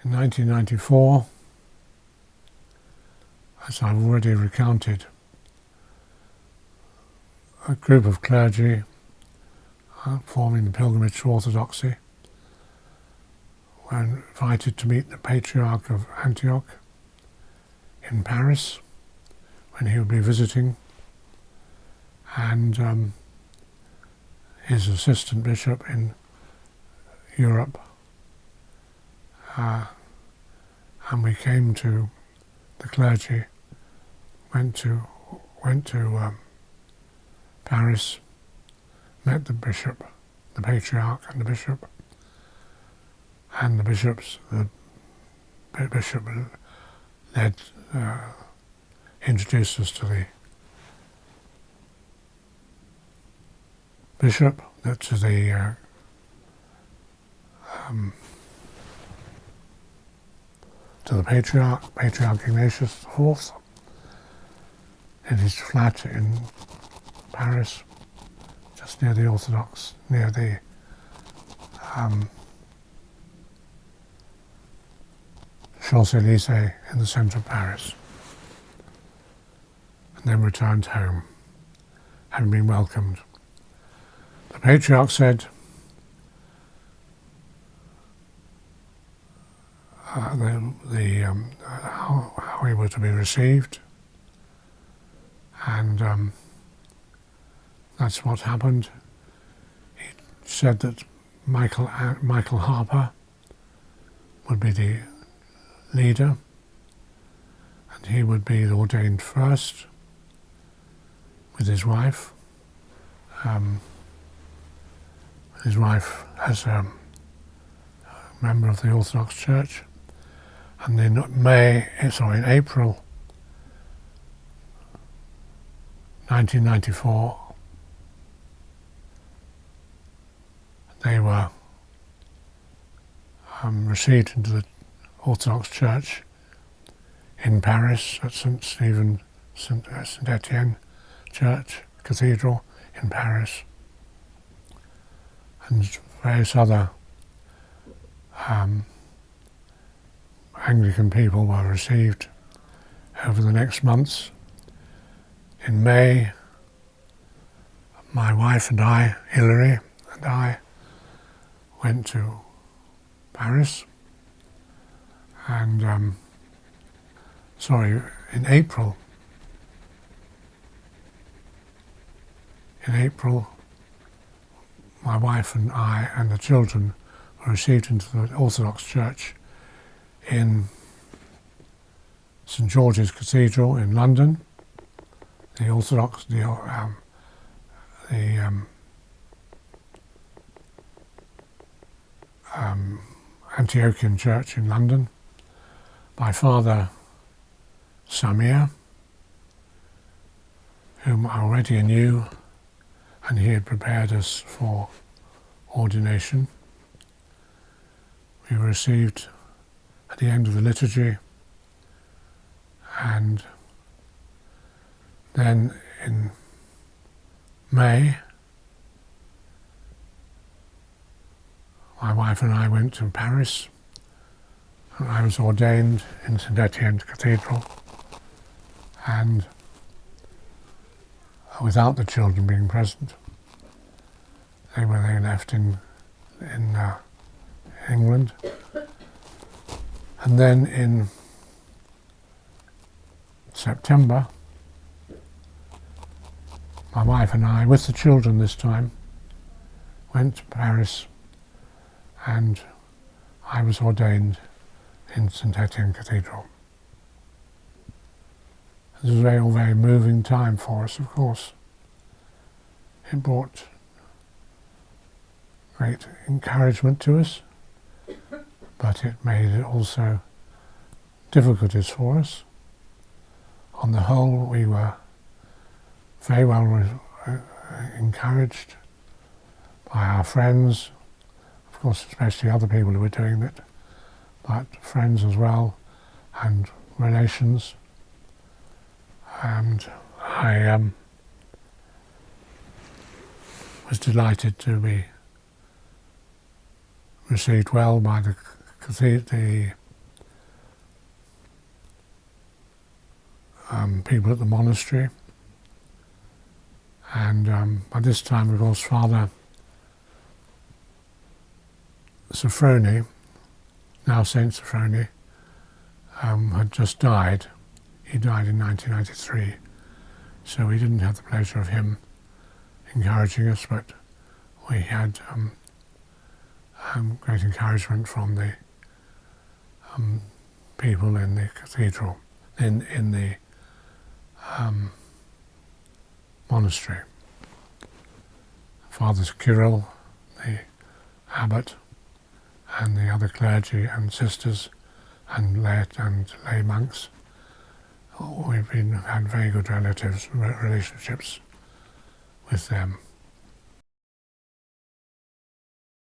In 1994, as I've already recounted, a group of clergy forming the pilgrimage to Orthodoxy were invited to meet the Patriarch of Antioch in Paris when he would be visiting, and his assistant bishop in Europe. And we came to, the clergy went to Paris, met the bishop, the patriarch and the bishop, and the bishop introduced us to the bishop, to the Patriarch Ignatius IV, in his flat in Paris, just near the Champs-Élysées in the centre of Paris, and then returned home, having been welcomed. The Patriarch said how we were to be received, and that's what happened. He said that Michael Harper would be the leader, and he would be ordained first with his wife. His wife as a member of the Orthodox Church, and in April 1994, they were received into the Orthodox Church in Paris at St. Etienne Church Cathedral in Paris, and various other Anglican people were received over the next months. In May, my wife and I, Hilary and I, went to Paris, and in April, my wife and I and the children were received into the Orthodox Church in St. George's Cathedral in London, the Antiochian Church in London, by Father Samir, whom I already knew, and he had prepared us for ordination. We were received at the end of the liturgy, and then in May, my wife and I went to Paris, and I was ordained in St. Etienne Cathedral, and without the children being present. They left in England. And then in September, my wife and I, with the children this time, went to Paris, and I was ordained in St. Etienne Cathedral. It was a very, very moving time for us, of course. It brought great encouragement to us, but it made it also difficulties for us. On the whole, we were very well encouraged by our friends, of course, especially other people who were doing it, but friends as well, and relations. And I was delighted to be received well by the people at the monastery. And by this time, of course, Father Sophrony, now Saint Sophrony, had just died. He died in 1993, so we didn't have the pleasure of him encouraging us, but we had great encouragement from the people in the cathedral, in the monastery. Father Kirill, the abbot, and the other clergy and sisters and lay monks. We've had very good relationships with them.